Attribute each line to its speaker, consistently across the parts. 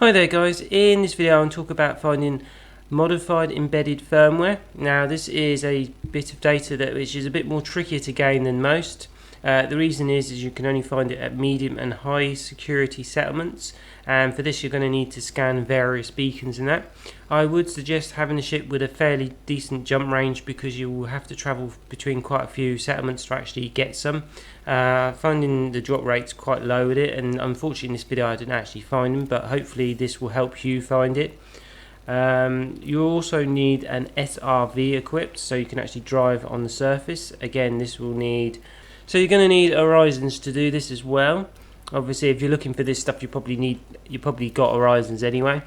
Speaker 1: Hi there guys, in this video I'll talk about finding modified embedded firmware. Now this is a bit of data which is a bit more trickier to gain than most. The reason is you can only find it at medium and high security settlements, and for this you're going to need to scan various beacons and that. I would suggest having a ship with a fairly decent jump range because you will have to travel between quite a few settlements to actually get some. Finding the drop rate's quite low with it, and unfortunately in this video I didn't actually find them, but hopefully this will help you find it. You also need an SRV equipped so you can actually drive on the surface. Again, this will need, so you're going to need horizons to do this as well. Obviously if you're looking for this stuff you probably got horizons anyway.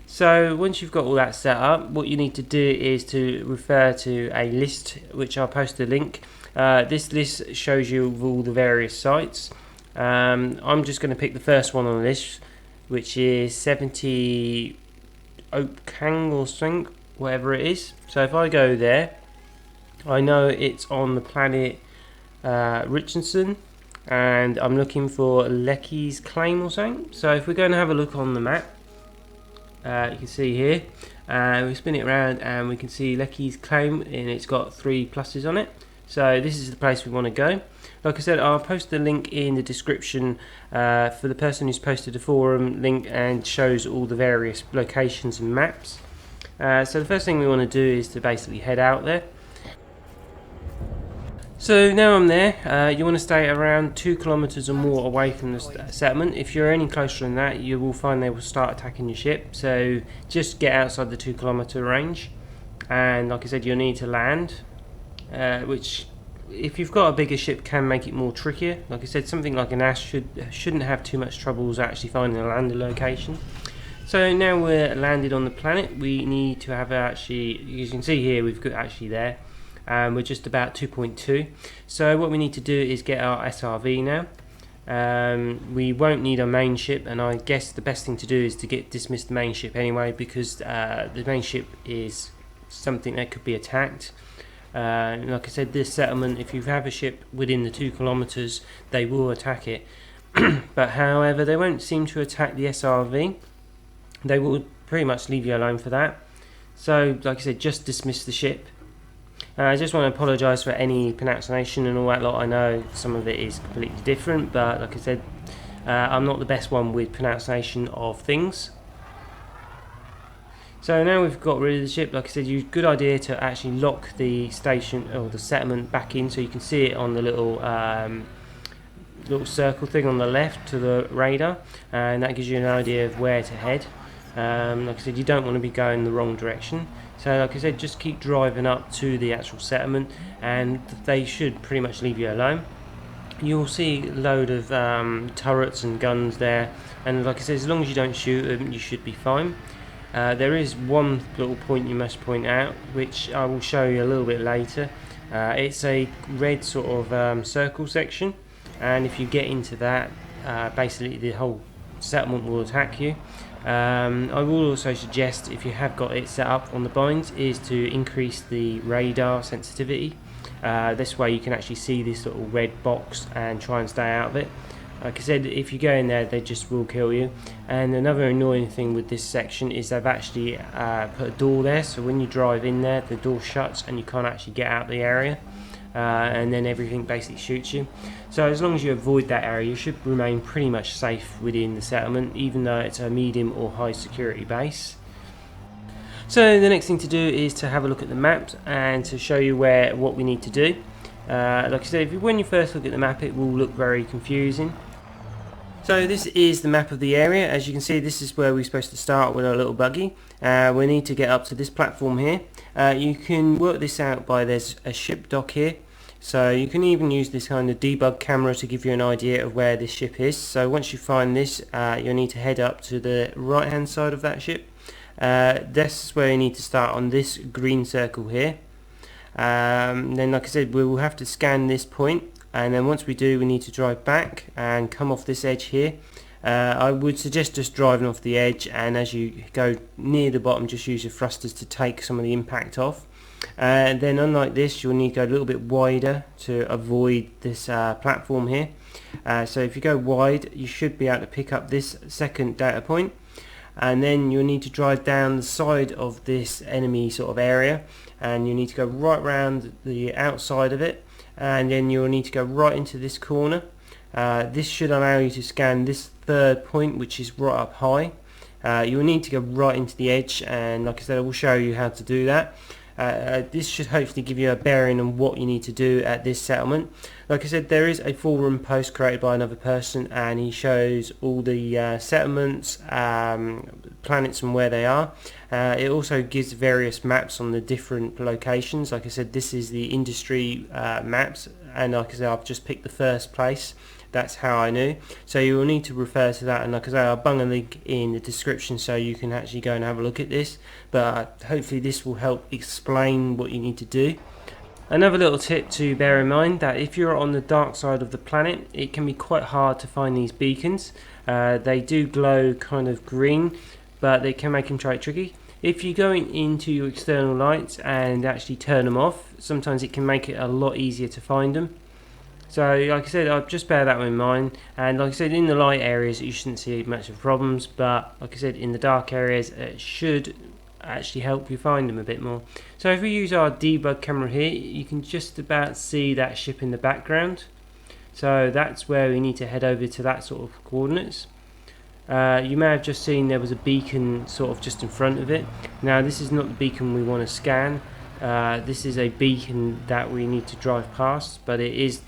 Speaker 1: So once you've got all that set up, what you need to do is to refer to a list which I'll post a link. This list shows you all the various sites. I'm just going to pick the first one on the list, which is 70 Oakhang or something, whatever it is. So if I go there, I know it's on the planet Richardson, and I'm looking for Lecky's Claim or something. So if we're going to have a look on the map, you can see here, we spin it around and we can see Lecky's Claim, and it's got 3 pluses on it. So this is the place we want to go. Like I said, I'll post the link in the description for the person who's posted the forum link and shows all the various locations and maps. So the first thing we want to do is to basically head out there. So now I'm there, you want to stay around 2 kilometers or more away from the settlement. If you're any closer than that, you will find they will start attacking your ship. So just get outside the 2 kilometer range, and like I said, you'll need to land, which if you've got a bigger ship can make it more trickier. Like I said, something like an Ash shouldn't have too much troubles actually finding a landing location. So now we're landed on the planet, we need to have actually, you can see here we've got actually there. We're just about 2.2. So what we need to do is get our SRV now. We won't need our main ship, and I guess the best thing to do is to dismiss the main ship anyway, because the main ship is something that could be attacked. Like I said, this settlement, if you have a ship within the 2 kilometers, they will attack it. But however, they won't seem to attack the SRV. They will pretty much leave you alone for that. So like I said, just dismiss the ship. I just want to apologise for any pronunciation and all that lot. I know some of it is completely different, but like I said, I'm not the best one with pronunciation of things. So now we've got rid of the ship, like I said, good idea to actually lock the station or the settlement back in, so you can see it on the little circle thing on the left to the radar, and that gives you an idea of where to head. Like I said, you don't want to be going the wrong direction. So like I said, just keep driving up to the actual settlement and they should pretty much leave you alone. You'll see a load of turrets and guns there, and like I said, as long as you don't shoot them, you should be fine. There is one little point you must point out, which I will show you a little bit later. It's a red sort of circle section, and if you get into that, basically the whole settlement will attack you. I will also suggest, if you have got it set up on the binds, is to increase the radar sensitivity. This way you can actually see this little red box and try and stay out of it. Like I said, if you go in there, they just will kill you. And another annoying thing with this section is they've actually put a door there, so when you drive in there, the door shuts and you can't actually get out of the area. And then everything basically shoots you. So as long as you avoid that area, you should remain pretty much safe within the settlement, even though it's a medium or high security base. So the next thing to do is to have a look at the maps and to show you what we need to do. Like I said, when you first look at the map, it will look very confusing. So this is the map of the area. As you can see, this is where we're supposed to start with our little buggy. We need to get up to this platform here. You can work this out by, there's a ship dock here. So you can even use this kind of debug camera to give you an idea of where this ship is. So once you find this, you'll need to head up to the right hand side of that ship. This is where you need to start on this green circle here. Then like I said, we will have to scan this point, and then once we do, we need to drive back and come off this edge here. I would suggest just driving off the edge, and as you go near the bottom, just use your thrusters to take some of the impact off. Then unlike this, you'll need to go a little bit wider to avoid this platform here. So if you go wide, you should be able to pick up this second data point. and then you'll need to drive down the side of this enemy sort of area, and you need to go right round the outside of it, and then you'll need to go right into this corner. This should allow you to scan this third point, which is right up high. You will need to go right into the edge, and like I said, I will show you how to do that. This should hopefully give you a bearing on what you need to do at this settlement. Like I said, there is a forum post created by another person, and he shows all the settlements, planets and where they are. It also gives various maps on the different locations. Like I said, this is the industry maps, and like I said, I've just picked the first place. That's how I knew. So you will need to refer to that, and like I say, I'll bung a link in the description so you can actually go and have a look at this. But hopefully this will help explain what you need to do. Another little tip to bear in mind, that if you're on the dark side of the planet, it can be quite hard to find these beacons. They do glow kind of green, but they can make them quite tricky. If you go into your external lights and actually turn them off, sometimes it can make it a lot easier to find them. So like I said, I'll just bear that in mind, and like I said, in the light areas you shouldn't see much of problems, but like I said, in the dark areas it should actually help you find them a bit more. So if we use our debug camera here, you can just about see that ship in the background. So that's where we need to head over to, that sort of coordinates. You may have just seen there was a beacon sort of just in front of it. Now this is not the beacon we want to scan. This is a beacon that we need to drive past, but it is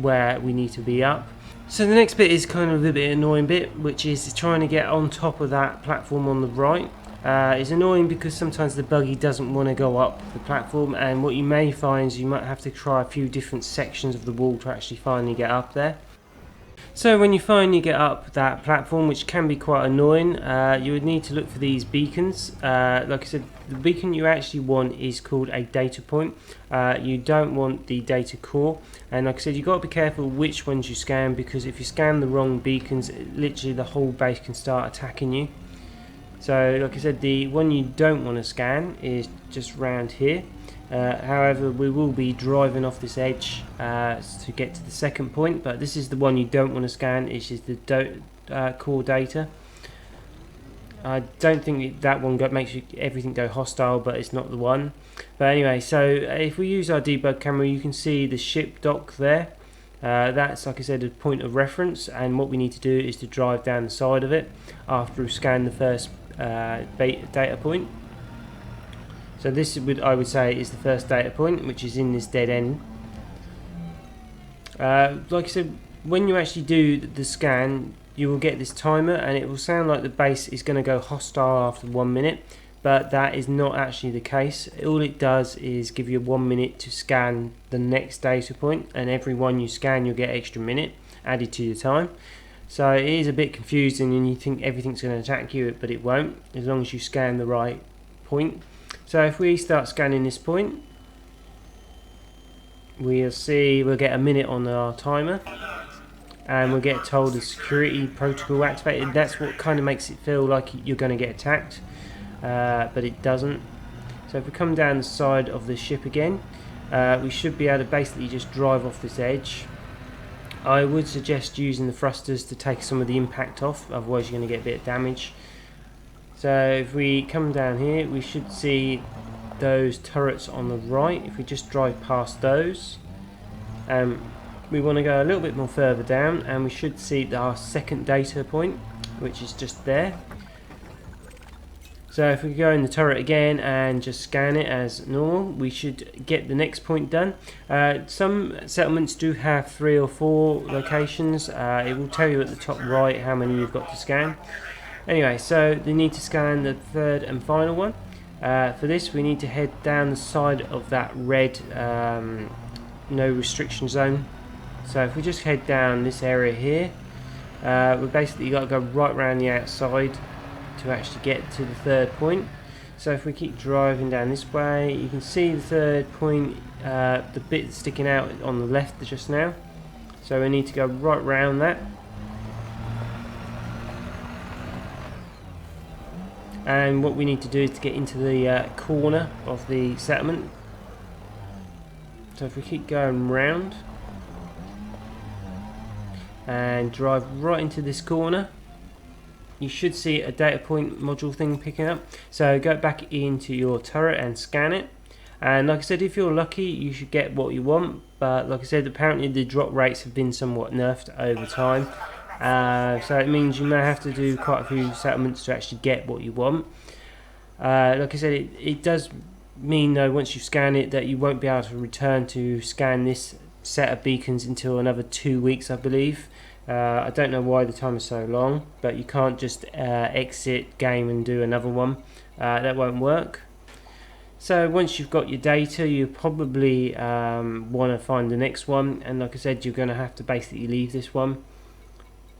Speaker 1: where we need to be up. So the next bit is kind of a bit annoying bit, which is trying to get on top of that platform on the right. It's annoying because sometimes the buggy doesn't want to go up the platform, and what you may find is you might have to try a few different sections of the wall to actually finally get up there. So when you finally get up that platform, which can be quite annoying, you would need to look for these beacons. Like I said, the beacon you actually want is called a data point. You don't want the data core, and like I said, you've got to be careful which ones you scan, because if you scan the wrong beacons, literally the whole base can start attacking you. So like I said, the one you don't want to scan is just round here. However, we will be driving off this edge to get to the second point, but this is the one you don't want to scan. It's just the core data. I don't think that one makes everything go hostile, but it's not the one. But anyway, so if we use our debug camera, you can see the ship dock there. That's, like I said, a point of reference, and what we need to do is to drive down the side of it after we've scanned the first data point. So this I would say is the first data point, which is in this dead end. Like I said, when you actually do the scan, you will get this timer, and it will sound like the base is going to go hostile after 1 minute, but that is not actually the case. All it does is give you 1 minute to scan the next data point, and every one you scan you'll get extra minute added to your time. So it is a bit confusing, and you think everything's going to attack you, but it won't, as long as you scan the right point. So if we start scanning this point, we'll get a minute on our timer, and we'll get told the security protocol activated. That's what kind of makes it feel like you're going to get attacked, but it doesn't. So if we come down the side of the ship again, we should be able to basically just drive off this edge. I would suggest using the thrusters to take some of the impact off, otherwise you're going to get a bit of damage. So if we come down here, we should see those turrets on the right. If we just drive past those, we want to go a little bit more further down, and we should see our second data point, which is just there. So if we go in the turret again and just scan it as normal, we should get the next point done. Some settlements do have 3 or 4 locations. It will tell you at the top right how many you've got to scan. Anyway, so you need to scan the third and final one. For this, we need to head down the side of that red no restriction zone. So if we just head down this area here, we basically got to go right around the outside to actually get to the third point. So if we keep driving down this way, you can see the third point, the bit sticking out on the left just now. So we need to go right round that. And what we need to do is to get into the corner of the settlement. So if we keep going round and drive right into this corner, you should see a data point module thing picking up. So go back into your turret and scan it. And like I said, if you're lucky, you should get what you want. But like I said, apparently the drop rates have been somewhat nerfed over time. So it means you may have to do quite a few settlements to actually get what you want. Like I said, it does mean though, once you scan it, that you won't be able to return to scan this set of beacons until another 2 weeks, I believe. I don't know why the time is so long, but you can't just exit game and do another one. That won't work. So once you've got your data, you probably want to find the next one, and like I said, you're going to have to basically leave this one.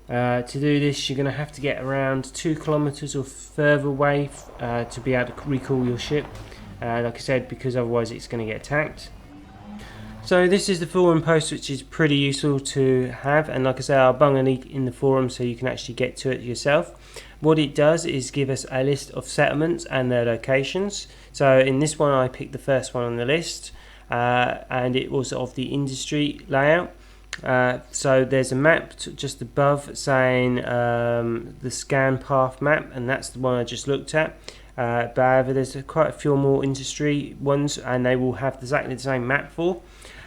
Speaker 1: To do this, you're going to have to get around 2 kilometers or further away to be able to recall your ship, like I said, because otherwise it's going to get attacked. So this is the forum post, which is pretty useful to have, and like I said, I'll bung a link in the forum so you can actually get to it yourself. What it does is give us a list of settlements and their locations. So in this one I picked the first one on the list, and it was of the industry layout. So there's a map just above saying the scan path map, and that's the one I just looked at. But however, there's quite a few more industry ones, and they will have exactly the same map for.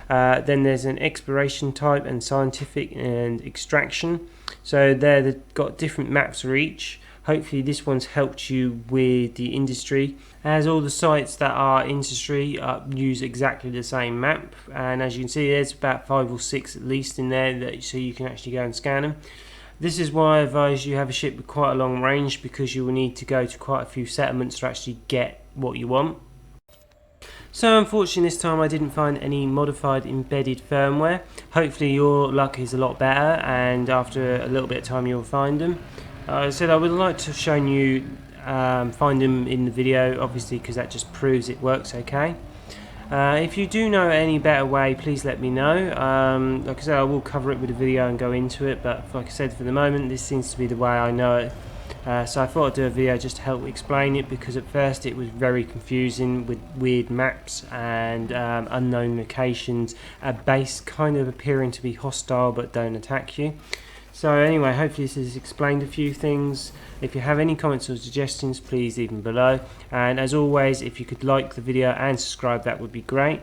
Speaker 1: Then there's an exploration type and scientific and extraction. So they've got different maps for each. Hopefully this one's helped you with the industry, as all the sites that are industry use exactly the same map, and as you can see there's about 5 or 6 at least in there, so you can actually go and scan them. This is why I advise you have a ship with quite a long range, because you will need to go to quite a few settlements to actually get what you want. So unfortunately this time I didn't find any modified embedded firmware. Hopefully your luck is a lot better, and after a little bit of time you'll find them. I said I would like to have shown you find them in the video, obviously, because that just proves it works okay. If you do know any better way, please let me know. Like I said, I will cover it with a video and go into it, but like I said, for the moment this seems to be the way I know it. So I thought I'd do a video just to help explain it, because at first it was very confusing with weird maps and unknown locations, a base kind of appearing to be hostile but don't attack you. So anyway, hopefully this has explained a few things. If you have any comments or suggestions, please leave them below. And as always, if you could like the video and subscribe, that would be great.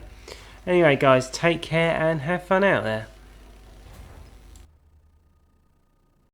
Speaker 1: Anyway guys, take care and have fun out there.